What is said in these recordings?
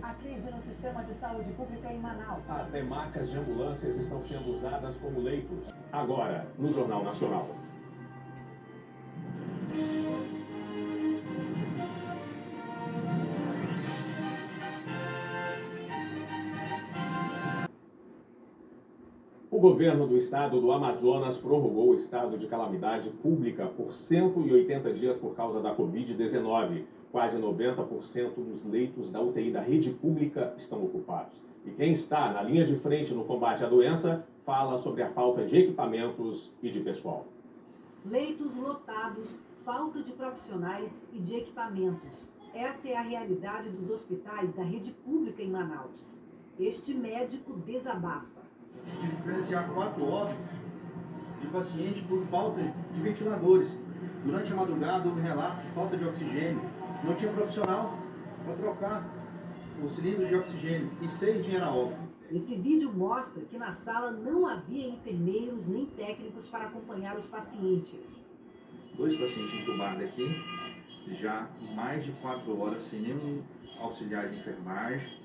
A crise no sistema de saúde pública em Manaus. Até macas de ambulâncias estão sendo usadas como leitos. Agora, no Jornal Nacional. O governo do estado do Amazonas prorrogou o estado de calamidade pública por 180 dias por causa da Covid-19. Quase 90% dos leitos da UTI da rede pública estão ocupados. E quem está na linha de frente no combate à doença fala sobre a falta de equipamentos e de pessoal. Leitos lotados, falta de profissionais e de equipamentos. Essa é a realidade dos hospitais da rede pública em Manaus. Este médico desabafa. Tive que presenciar 4 horas de paciente por falta de ventiladores. Durante a madrugada houve relato de falta de oxigênio. Não tinha profissional para trocar os cilindros de oxigênio e 6 vieram a óbito. Esse vídeo mostra que na sala não havia enfermeiros nem técnicos para acompanhar os pacientes. 2 pacientes entubados aqui, já mais de 4 horas sem nenhum auxiliar de enfermagem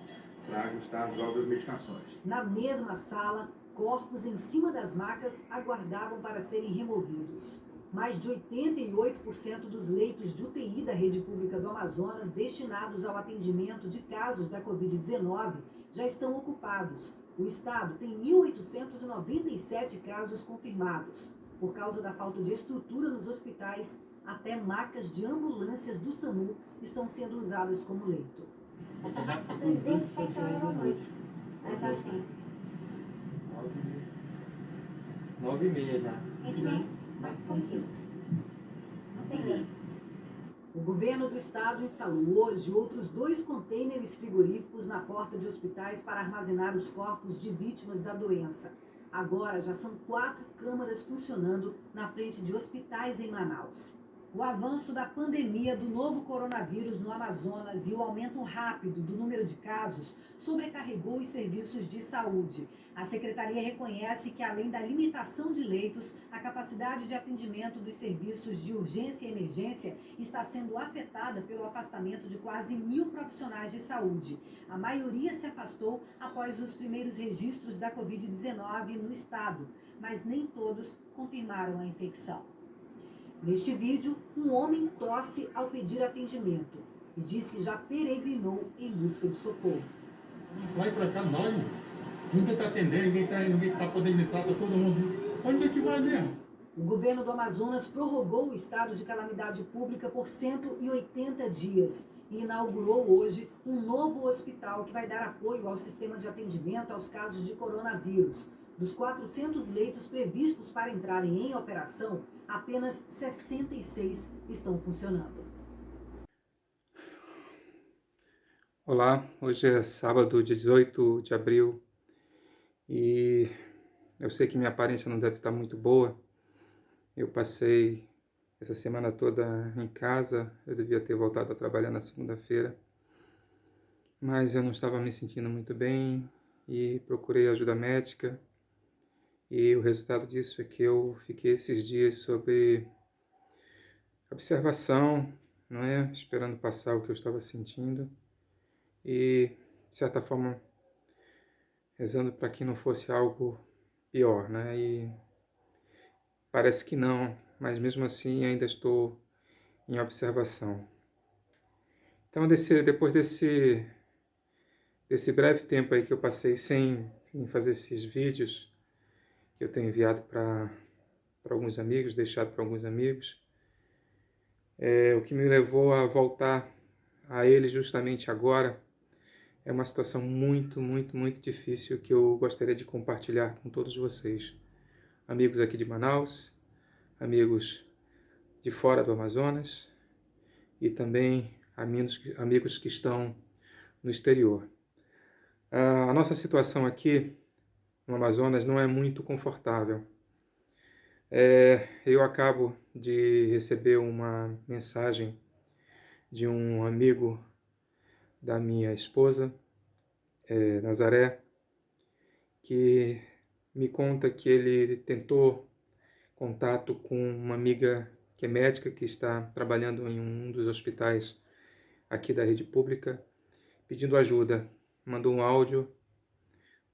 para ajustar as drogas e medicações. Na mesma sala, corpos em cima das macas aguardavam para serem removidos. Mais de 88% dos leitos de UTI da rede pública do Amazonas destinados ao atendimento de casos da Covid-19 já estão ocupados. O estado tem 1.897 casos confirmados. Por causa da falta de estrutura nos hospitais, até macas de ambulâncias do SAMU estão sendo usadas como leito. Essa máquina tem desde 7 horas da noite. Ela está assim. 9h30 já. A gente vem, bate positivo. Não tem leito. O governo do estado instalou hoje outros 2 contêineres frigoríficos na porta de hospitais para armazenar os corpos de vítimas da doença. Agora já são 4 câmaras funcionando na frente de hospitais em Manaus. O avanço da pandemia do novo coronavírus no Amazonas e o aumento rápido do número de casos sobrecarregou os serviços de saúde. A secretaria reconhece que, além da limitação de leitos, a capacidade de atendimento dos serviços de urgência e emergência está sendo afetada pelo afastamento de quase 1.000 profissionais de saúde. A maioria se afastou após os primeiros registros da Covid-19 no estado, mas nem todos confirmaram a infecção. Neste vídeo, um homem tosse ao pedir atendimento e diz que já peregrinou em busca de socorro. Vai pra cá, nós. Ninguém está atendendo, ninguém tá podendo entrar, tá todo mundo. Onde é que vai mesmo? O governo do Amazonas prorrogou o estado de calamidade pública por 180 dias e inaugurou hoje um novo hospital que vai dar apoio ao sistema de atendimento aos casos de coronavírus. Dos 400 leitos previstos para entrarem em operação, apenas 66 estão funcionando. Olá, hoje é sábado, dia 18 de abril, e eu sei que minha aparência não deve estar muito boa. Eu passei essa semana toda em casa, eu devia ter voltado a trabalhar na segunda-feira, mas eu não estava me sentindo muito bem e procurei ajuda médica. E o resultado disso é que eu fiquei esses dias sob observação, não é? Esperando passar o que eu estava sentindo e, de certa forma, rezando para que não fosse algo pior, né? E parece que não, mas mesmo assim ainda estou em observação. Então, depois desse breve tempo aí que eu passei sem fazer esses vídeos, que eu tenho enviado para alguns amigos, deixado para alguns amigos, o que me levou a voltar a eles justamente agora é uma situação muito, muito, muito difícil que eu gostaria de compartilhar com todos vocês. Amigos aqui de Manaus, amigos de fora do Amazonas e também amigos que estão no exterior. A nossa situação aqui no Amazonas não é muito confortável. Eu acabo de receber uma mensagem de um amigo da minha esposa, Nazaré, que me conta que ele tentou contato com uma amiga que é médica, que está trabalhando em um dos hospitais aqui da rede pública, pedindo ajuda. Mandou um áudio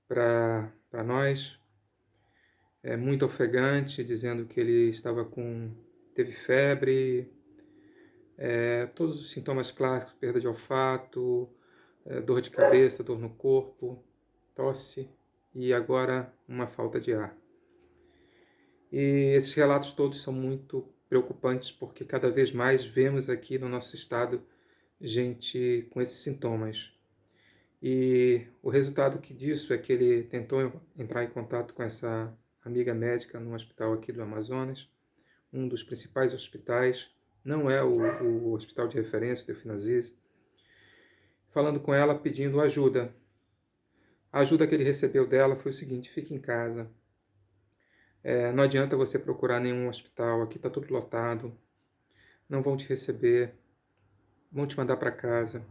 para nós, muito ofegante, dizendo que ele teve febre, todos os sintomas clássicos, perda de olfato, dor de cabeça, dor no corpo, tosse e agora uma falta de ar. E esses relatos todos são muito preocupantes porque cada vez mais vemos aqui no nosso estado gente com esses sintomas. E o resultado disso é que ele tentou entrar em contato com essa amiga médica no hospital aqui do Amazonas, um dos principais hospitais, não é o hospital de referência do Eufinaziz, falando com ela, pedindo ajuda. A ajuda que ele recebeu dela foi o seguinte: fique em casa. Não adianta você procurar nenhum hospital, aqui está tudo lotado, não vão te receber, vão te mandar para casa.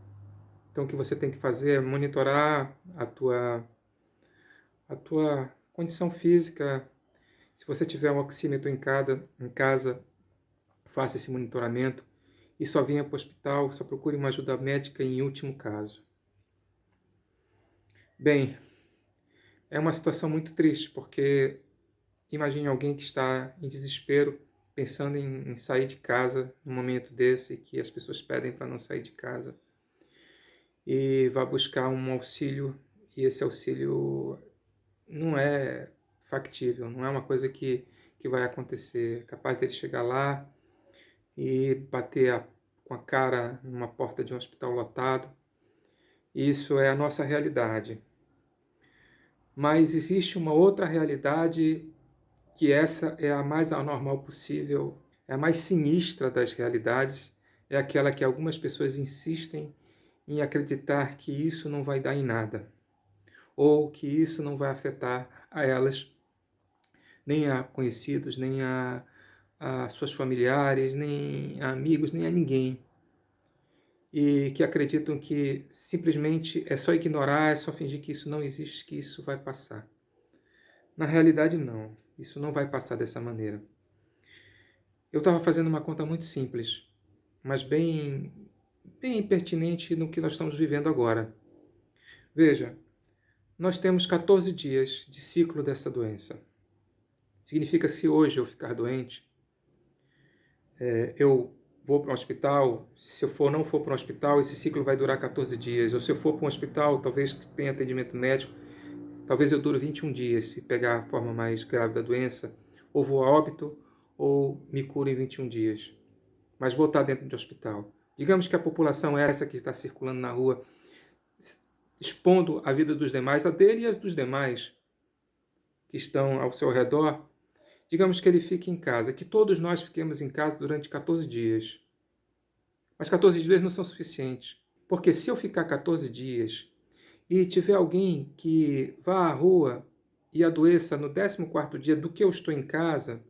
Então o que você tem que fazer é monitorar a tua condição física. Se você tiver um oxímetro em casa, faça esse monitoramento e só venha para o hospital, só procure uma ajuda médica em último caso. Bem, é uma situação muito triste, porque imagine alguém que está em desespero, pensando em sair de casa num momento desse, que as pessoas pedem para não sair de casa, e vai buscar um auxílio, e esse auxílio não é factível, não é uma coisa que vai acontecer. É capaz dele chegar lá e bater com a cara numa porta de um hospital lotado. Isso é a nossa realidade. Mas existe uma outra realidade, que essa é a mais anormal possível, é a mais sinistra das realidades, é aquela que algumas pessoas insistem em acreditar que isso não vai dar em nada, ou que isso não vai afetar a elas, nem a conhecidos, nem a suas familiares, nem a amigos, nem a ninguém. E que acreditam que simplesmente é só ignorar, é só fingir que isso não existe, que isso vai passar. Na realidade, não. Isso não vai passar dessa maneira. Eu estava fazendo uma conta muito simples, mas bem pertinente no que nós estamos vivendo agora. Veja, nós temos 14 dias de ciclo dessa doença. Significa que se hoje eu ficar doente, eu vou para um hospital, se eu não for para um hospital, esse ciclo vai durar 14 dias. Ou se eu for para um hospital, talvez tenha atendimento médico, talvez eu dure 21 dias, se pegar a forma mais grave da doença, ou vou a óbito, ou me curo em 21 dias. Mas vou estar dentro de hospital. Digamos que a população é essa que está circulando na rua, expondo a vida dos demais, a dele e a dos demais que estão ao seu redor. Digamos que ele fique em casa, que todos nós fiquemos em casa durante 14 dias. Mas 14 dias não são suficientes, porque se eu ficar 14 dias e tiver alguém que vá à rua e adoeça no 14º dia do que eu estou em casa,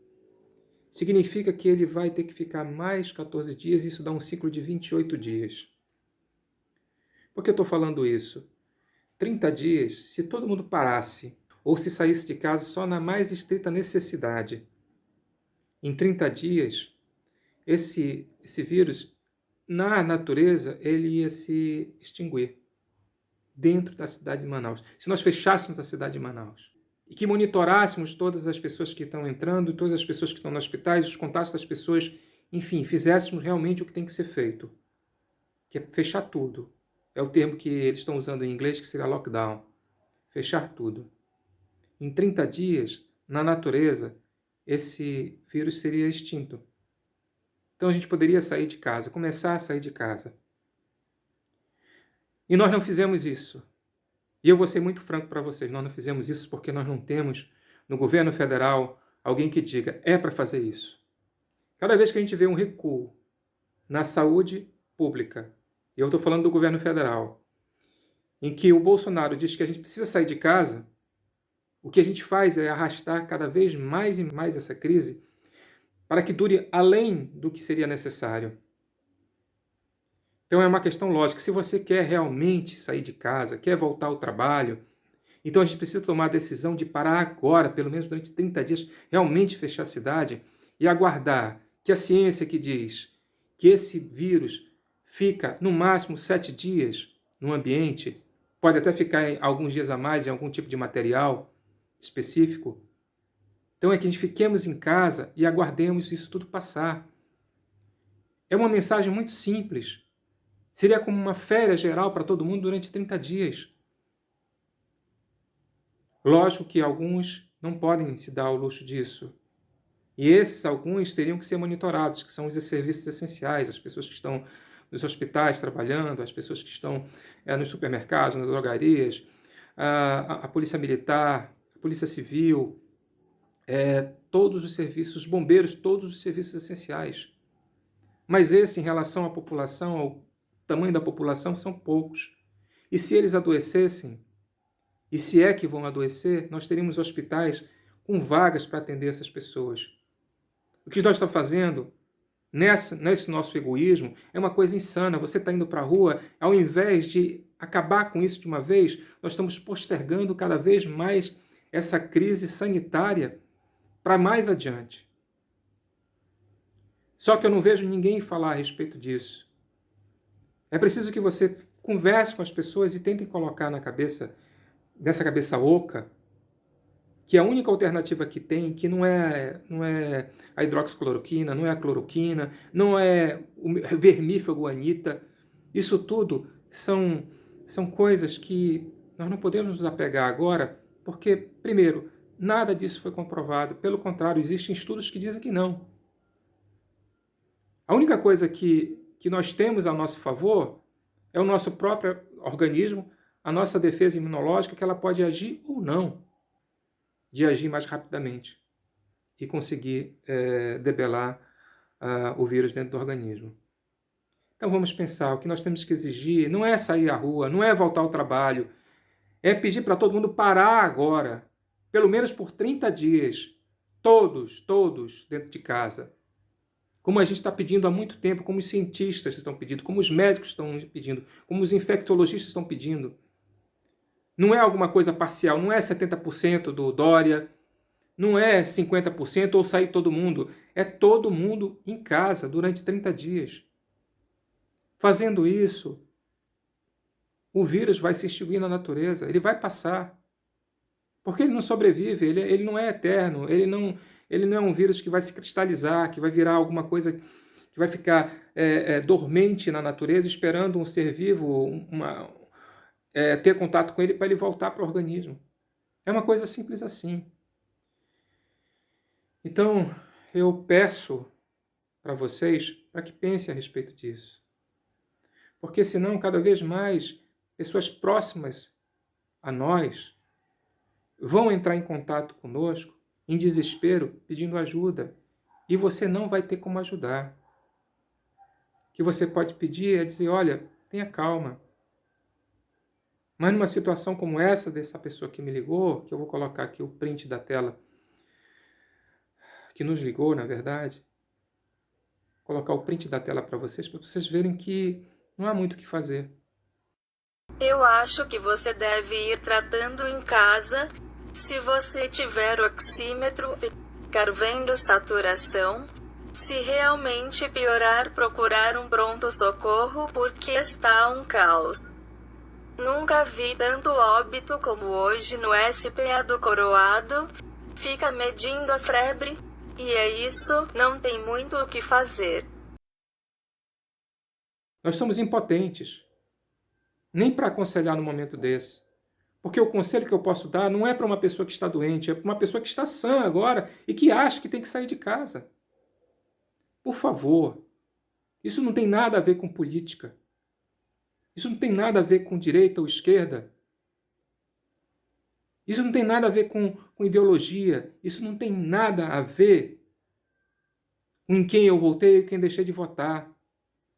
significa que ele vai ter que ficar mais 14 dias, e isso dá um ciclo de 28 dias. Por que eu estou falando isso? 30 dias, se todo mundo parasse, ou se saísse de casa só na mais estrita necessidade, em 30 dias, esse vírus, na natureza, ele ia se extinguir dentro da cidade de Manaus. Se nós fechássemos a cidade de Manaus e que monitorássemos todas as pessoas que estão entrando, todas as pessoas que estão nos hospitais, os contatos das pessoas, enfim, fizéssemos realmente o que tem que ser feito, que é fechar tudo. É o termo que eles estão usando em inglês, que seria lockdown. Fechar tudo. Em 30 dias, na natureza, esse vírus seria extinto. Então a gente poderia sair de casa, começar a sair de casa. E nós não fizemos isso. E eu vou ser muito franco para vocês, nós não fizemos isso porque nós não temos no governo federal alguém que diga, é para fazer isso. Cada vez que a gente vê um recuo na saúde pública, e eu estou falando do governo federal, em que o Bolsonaro diz que a gente precisa sair de casa, o que a gente faz é arrastar cada vez mais e mais essa crise para que dure além do que seria necessário. Então é uma questão lógica. Se você quer realmente sair de casa, quer voltar ao trabalho, então a gente precisa tomar a decisão de parar agora, pelo menos durante 30 dias, realmente fechar a cidade e aguardar que a ciência que diz que esse vírus fica no máximo 7 dias no ambiente, pode até ficar alguns dias a mais em algum tipo de material específico. Então é que a gente fiquemos em casa e aguardemos isso tudo passar. É uma mensagem muito simples. Seria como uma férias geral para todo mundo durante 30 dias. Lógico que alguns não podem se dar ao luxo disso. E esses alguns teriam que ser monitorados, que são os serviços essenciais, as pessoas que estão nos hospitais trabalhando, as pessoas que estão nos supermercados, nas drogarias, a polícia militar, a polícia civil, todos os serviços, os bombeiros, todos os serviços essenciais. Mas esse, em relação à população, ao tamanho da população, são poucos. E se eles adoecessem, e se é que vão adoecer, nós teríamos hospitais com vagas para atender essas pessoas. O que nós estamos fazendo nesse nosso egoísmo é uma coisa insana. Você está indo para a rua, ao invés de acabar com isso de uma vez, nós estamos postergando cada vez mais essa crise sanitária para mais adiante. Só que eu não vejo ninguém falar a respeito disso. É preciso que você converse com as pessoas e tentem colocar nessa cabeça oca, que a única alternativa que tem, que não é a hidroxicloroquina, não é a cloroquina, não é o vermífugo anita, isso tudo são coisas que nós não podemos nos apegar agora, porque, primeiro, nada disso foi comprovado, pelo contrário, existem estudos que dizem que não. A única coisa que nós temos a nosso favor é o nosso próprio organismo, a nossa defesa imunológica, que ela pode agir ou não, de agir mais rapidamente e conseguir debelar o vírus dentro do organismo. Então vamos pensar, o que nós temos que exigir não é sair à rua, não é voltar ao trabalho, é pedir para todo mundo parar agora, pelo menos por 30 dias, todos dentro de casa. Como a gente está pedindo há muito tempo, como os cientistas estão pedindo, como os médicos estão pedindo, como os infectologistas estão pedindo. Não é alguma coisa parcial, não é 70% do Dória, não é 50% ou sair todo mundo. É todo mundo em casa durante 30 dias. Fazendo isso, o vírus vai se extinguir na natureza, ele vai passar. Porque ele não sobrevive, ele não é eterno, ele não é um vírus que vai se cristalizar, que vai virar alguma coisa que vai ficar dormente na natureza, esperando um ser vivo ter contato com ele para ele voltar para o organismo. É uma coisa simples assim. Então, eu peço para vocês para que pensem a respeito disso. Porque senão, cada vez mais, pessoas próximas a nós vão entrar em contato conosco em desespero, pedindo ajuda. E você não vai ter como ajudar. O que você pode pedir é dizer, olha, tenha calma. Mas numa situação como essa, dessa pessoa que me ligou, que eu vou colocar aqui o print da tela, que nos ligou, na verdade, colocar o print da tela para vocês verem que não há muito o que fazer. Eu acho que você deve ir tratando em casa. Se você tiver oxímetro, ficar vendo saturação. Se realmente piorar, procurar um pronto-socorro porque está um caos. Nunca vi tanto óbito como hoje no SPA do Coroado. Fica medindo a febre. E é isso, não tem muito o que fazer. Nós somos impotentes. Nem para aconselhar no momento desse. Porque o conselho que eu posso dar não é para uma pessoa que está doente, é para uma pessoa que está sã agora e que acha que tem que sair de casa. Por favor, isso não tem nada a ver com política. Isso não tem nada a ver com direita ou esquerda. Isso não tem nada a ver com ideologia. Isso não tem nada a ver com quem eu votei e quem deixei de votar.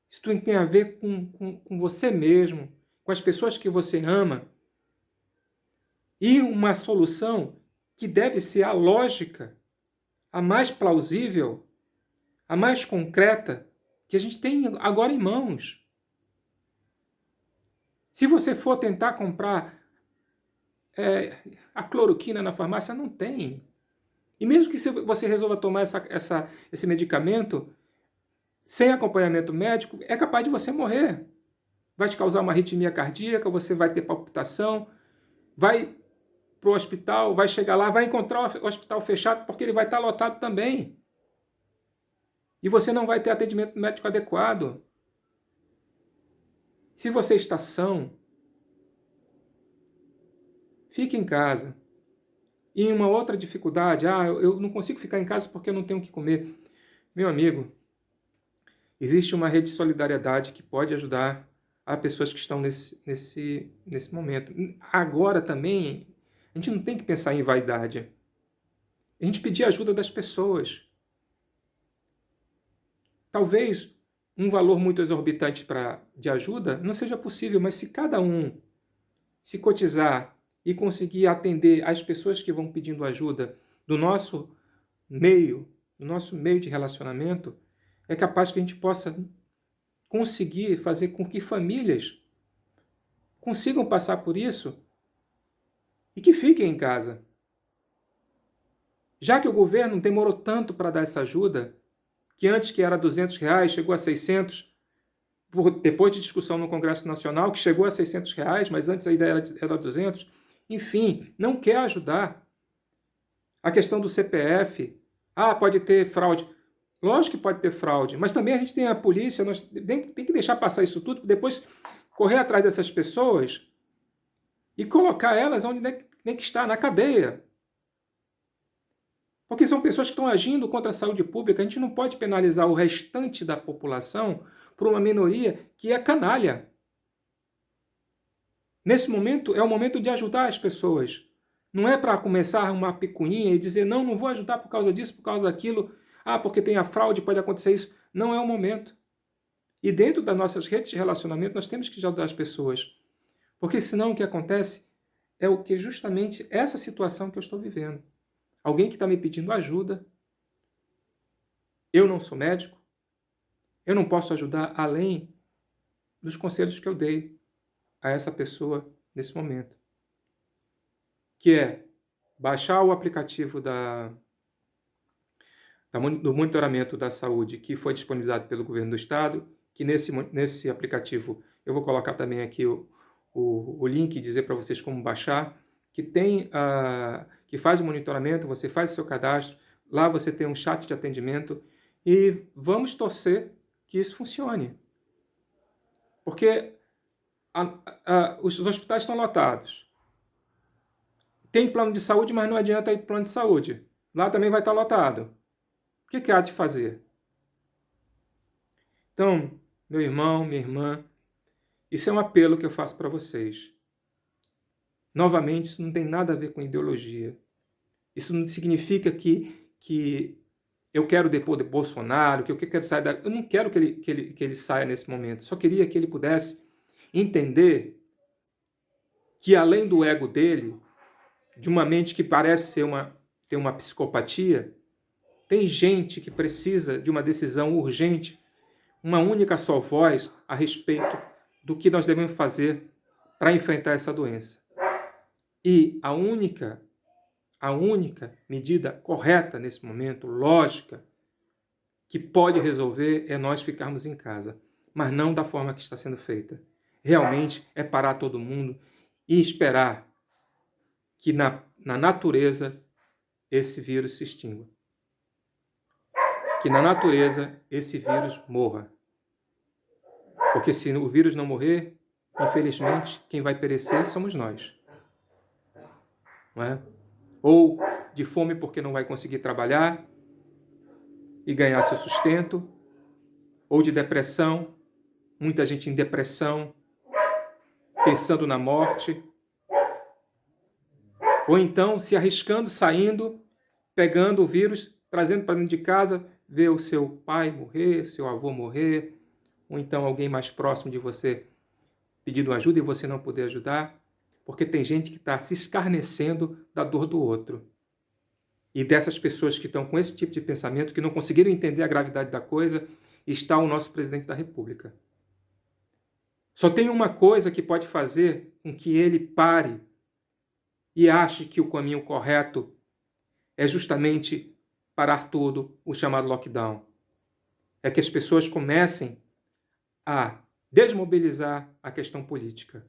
Isso tem a ver com você mesmo, com as pessoas que você ama. E uma solução que deve ser a lógica, a mais plausível, a mais concreta, que a gente tem agora em mãos. Se você for tentar comprar a cloroquina na farmácia, não tem. E mesmo que você resolva tomar esse medicamento sem acompanhamento médico, é capaz de você morrer. vai te causar uma arritmia cardíaca, você vai ter palpitação, vai para o hospital, vai chegar lá, vai encontrar o hospital fechado porque ele vai estar lotado também. E você não vai ter atendimento médico adequado. Se você está são, fique em casa. E uma outra dificuldade, eu não consigo ficar em casa porque eu não tenho o que comer. Meu amigo, existe uma rede de solidariedade que pode ajudar a pessoas que estão nesse momento. Agora também, a gente não tem que pensar em vaidade. A gente pedir ajuda das pessoas. Talvez um valor muito exorbitante de ajuda não seja possível, mas se cada um se cotizar e conseguir atender as pessoas que vão pedindo ajuda do nosso meio de relacionamento, é capaz que a gente possa conseguir fazer com que famílias consigam passar por isso e que fiquem em casa. Já que o governo demorou tanto para dar essa ajuda, que antes que era R$200, chegou a 600, depois de discussão no Congresso Nacional, que chegou a R$600, mas antes a ideia era 200. Enfim, não quer ajudar. A questão do CPF, pode ter fraude. Lógico que pode ter fraude, mas também a gente tem a polícia, nós tem que deixar passar isso tudo, depois correr atrás dessas pessoas e colocar elas onde tem que estar, na cadeia. Porque são pessoas que estão agindo contra a saúde pública. A gente não pode penalizar o restante da população por uma minoria que é canalha. Nesse momento, é o momento de ajudar as pessoas. Não é para começar uma picuinha e dizer, não vou ajudar por causa disso, por causa daquilo. Porque tem a fraude, pode acontecer isso. Não é o momento. E dentro das nossas redes de relacionamento, nós temos que ajudar as pessoas. Porque senão o que acontece é o que justamente essa situação que eu estou vivendo. Alguém que está me pedindo ajuda. Eu não sou médico. Eu não posso ajudar além dos conselhos que eu dei a essa pessoa nesse momento. Que é baixar o aplicativo do monitoramento da saúde que foi disponibilizado pelo governo do estado, que nesse aplicativo eu vou colocar também aqui o link e dizer para vocês como baixar, que faz o monitoramento, você faz o seu cadastro, lá você tem um chat de atendimento e vamos torcer que isso funcione. Porque os hospitais estão lotados. Tem plano de saúde, mas não adianta ir para plano de saúde. Lá também vai estar lotado. O que há de fazer? Então, meu irmão, minha irmã, isso é um apelo que eu faço para vocês. Novamente, isso não tem nada a ver com ideologia. Isso não significa que eu quero depor de Bolsonaro, que eu quero sair eu não quero que ele saia nesse momento. Só queria que ele pudesse entender que, além do ego dele, de uma mente que parece ter uma psicopatia, tem gente que precisa de uma decisão urgente, uma única só voz a respeito do que nós devemos fazer para enfrentar essa doença. E a única medida correta nesse momento, lógica, que pode resolver é nós ficarmos em casa, mas não da forma que está sendo feita. Realmente é parar todo mundo e esperar que na natureza esse vírus se extingua. Que na natureza esse vírus morra. Porque se o vírus não morrer, infelizmente, quem vai perecer somos nós. Não é? Ou de fome porque não vai conseguir trabalhar e ganhar seu sustento, ou de depressão, muita gente em depressão, pensando na morte, ou então se arriscando, saindo, pegando o vírus, trazendo para dentro de casa, ver o seu pai morrer, seu avô morrer, ou então alguém mais próximo de você pedindo ajuda e você não poder ajudar, porque tem gente que está se escarnecendo da dor do outro. E dessas pessoas que estão com esse tipo de pensamento, que não conseguiram entender a gravidade da coisa, está o nosso presidente da República. Só tem uma coisa que pode fazer com que ele pare e ache que o caminho correto é justamente parar tudo, o chamado lockdown. É que as pessoas comecem a desmobilizar a questão política.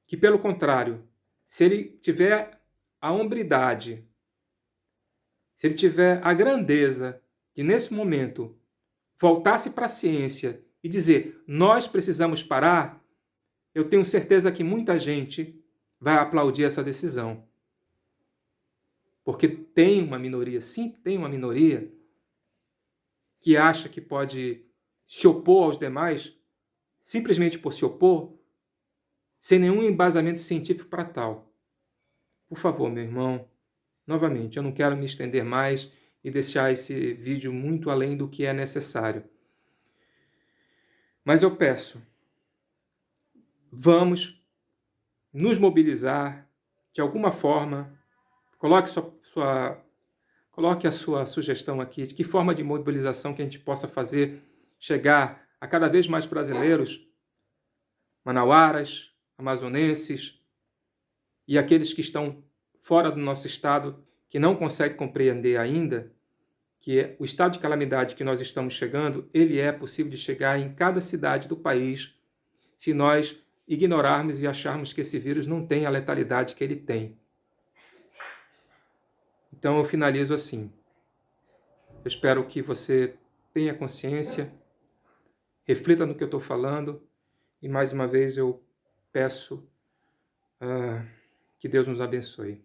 Que, pelo contrário, se ele tiver a hombridade, se ele tiver a grandeza de, nesse momento, voltar-se para a ciência e dizer, nós precisamos parar, eu tenho certeza que muita gente vai aplaudir essa decisão. Porque tem uma minoria, sim, tem uma minoria que acha que pode se opor aos demais simplesmente por se opor, sem nenhum embasamento científico para tal. Por favor, meu irmão, novamente, eu não quero me estender mais e deixar esse vídeo muito além do que é necessário. Mas eu peço, vamos nos mobilizar de alguma forma. Coloque a sua sugestão aqui, de que forma de mobilização que a gente possa fazer chegar a cada vez mais brasileiros, manauaras, amazonenses e aqueles que estão fora do nosso estado, que não conseguem compreender ainda que o estado de calamidade que nós estamos chegando, ele é possível de chegar em cada cidade do país, se nós ignorarmos e acharmos que esse vírus não tem a letalidade que ele tem. Então eu finalizo assim. Eu espero que você tenha consciência, reflita no que eu estou falando e mais uma vez eu peço que Deus nos abençoe.